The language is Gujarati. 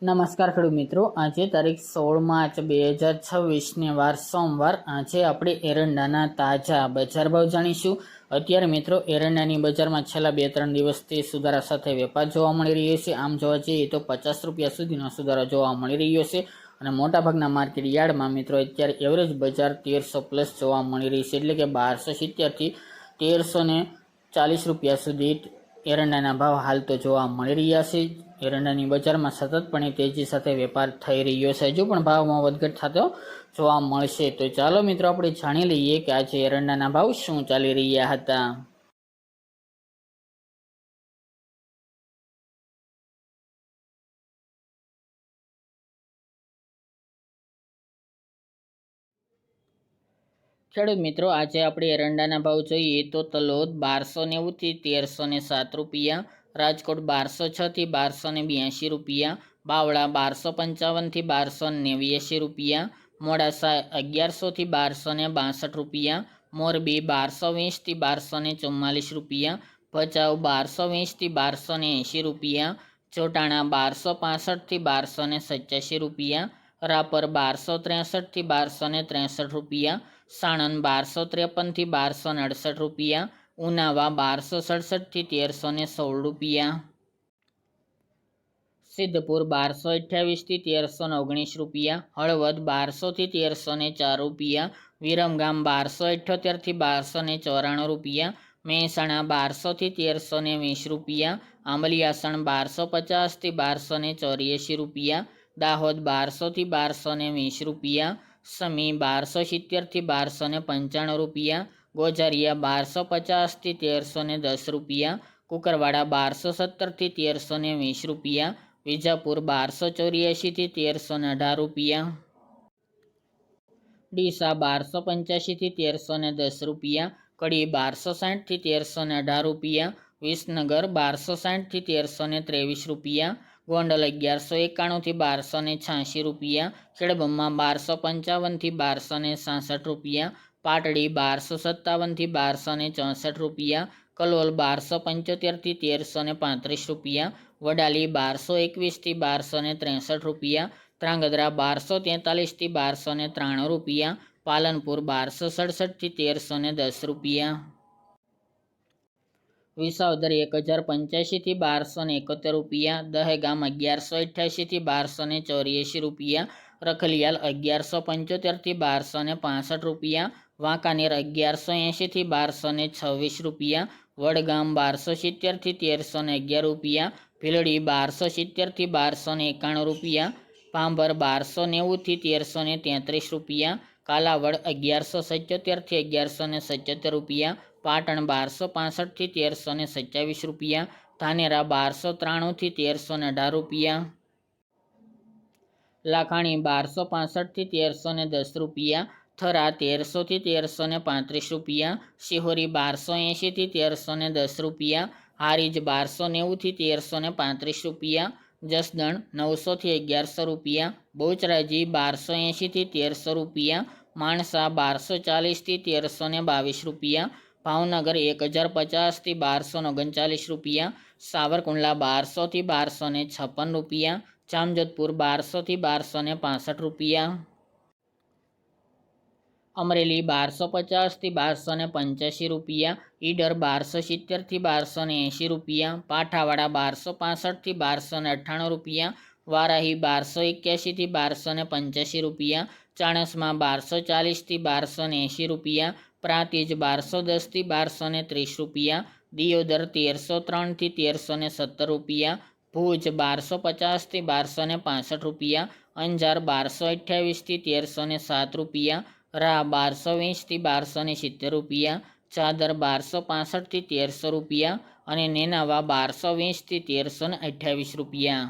નમસ્કાર ખેડૂત મિત્રો, આજે તારીખ 16 માર્ચ 2026 વાર સોમવાર. આજે આપણે એરંડાના તાજા બજાર ભાવ જાણીશું. અત્યારે મિત્રો એરંડાની બજારમાં છેલ્લા 2-3 દિવસથી સુધારા સાથે વેપાર જોવા મળી રહ્યો છે. આમ જોવા જઈએ તો 50 રૂપિયા સુધીનો સુધારો જોવા મળી રહ્યો છે અને મોટાભાગના માર્કેટ યાર્ડમાં મિત્રો અત્યારે એવરેજ બજાર 1300+ જોવા મળી રહી છે. એટલે કે 1270થી 1340 રૂપિયા સુધી એરંડાના ભાવ હાલ તો જોવા મળી રહ્યા છે. એરંડાની બજારમાં સતતપણે તેજી સાથે વેપાર થઈ રહ્યો છે. હજુ પણ ભાવમાં વધઘટ થતો જોવા મળશે. તો ચાલો મિત્રો આપણે જાણી લઈએ કે આજે એરંડાના ભાવ શું ચાલી રહ્યા હતા. ખેડૂત મિત્રો, આજે આપણે એરંડાના ભાવ જોઈએ તો તલોદ 1290થી 1307 રૂપિયા, રાજકોટ 1206થી 1282 રૂપિયા, બાવળા 1255થી 1289 રૂપિયા, મોડાસા 1100થી 1262 રૂપિયા, મોરબી 1220થી 1244 રૂપિયા, ભચાઉ 1220થી 1280 રૂપિયા, ચોટાણા 1265થી 1287 રૂપિયા, રાપર 1263થી 1263 રૂપિયા, સાણંદ 1253થી 1268 રૂપિયા, ઉનાવા 1267થી 1316 રૂપિયા, સિદ્ધપુર 1228થી 1319 રૂપિયા, હળવદ 1200થી 1304 રૂપિયા, વિરમગામ 1278થી 1294 રૂપિયા, મહેસાણા 1200થી 1320 રૂપિયા, આંબલિયાસણ 1250થી 1284 રૂપિયા, દાહોદ 1200થી 1220 રૂપિયા, સમી 1270થી 1295 રૂપિયા, ગોઝારિયા 1250થી 1310 રૂપિયા, કુકરવાડા 1270થી 1320 રૂપિયા, વિજાપુર 1284થી 1318 રૂપિયા, ડીસા 1285થી 1310 રૂપિયા, કડી 1260થી 1318 રૂપિયા, વિસનગર 1260થી 1323 રૂપિયા, ગોંડલ 1191થી 1286 રૂપિયા, ખેડબ્રહ્મા 1255થી 1266 રૂપિયા, પાટડી 1257થી 1264 રૂપિયા, કલોલ 1275થી 1335 રૂપિયા, વડાલી 1221થી 1263 રૂપિયા, ધ્રાંગધ્રા 1243થી 1293 રૂપિયા, પાલનપુર 1267થી 1310 રૂપિયા, વિસાવદર 1085થી 1271 રૂપિયા, દહેગામ 1188થી 1284 રૂપિયા, રખલિયાલ 1175થી 1265 રૂપિયા, વાંકાનેર 1180થી 1226 રૂપિયા, વડગામ 1270થી 1311 રૂપિયા, ભીલડી 1270થી 1291 રૂપિયા, ભાંભર 1290થી 1333 રૂપિયા, કાલાવડ 1177થી 1177 રૂપિયા, પાટણ 1265થી 1327 રૂપિયા, ધાનેરા 1293થી 1318 રૂપિયા, લાખાણી 1265થી 1310 રૂપિયા, થરા 1300થી 1335 રૂપિયા, શિહોરી 1280થી 1310 રૂપિયા, હારીજ 1290થી 1335 રૂપિયા, જસદણ 900થી 1100 રૂપિયા, બહુચરાજી 1280થી 1300 રૂપિયા, માણસા 1240થી 1322 રૂપિયા, ભાવનગર 1050થી 1239 રૂપિયા, સાવરકુંડલા 1200થી 1256 રૂપિયા, જામજોધપુર 1200થી 1265 રૂપિયા, અમરેલી 1250થી 1285 રૂપિયા, ઈડર 1270થી 1280 રૂપિયા, પાઠાવાડા 1265થી 1298 રૂપિયા, વારાહી 1281થી 1285 રૂપિયા, ચાણસ્મા 1240થી 1280 રૂપિયા, પ્રાંતિજ 1210થી 1230 રૂપિયા, દિયોદર 1303થી 1317 રૂપિયા, ભુજ 1250થી 1265 રૂપિયા, અંજાર 1228થી 1307 રૂપિયા, રા 1220થી 1270 રૂપિયા, ચાદર 1265થી 1300 રૂપિયા અને નેનાવા 1220થી 1328 રૂપિયા.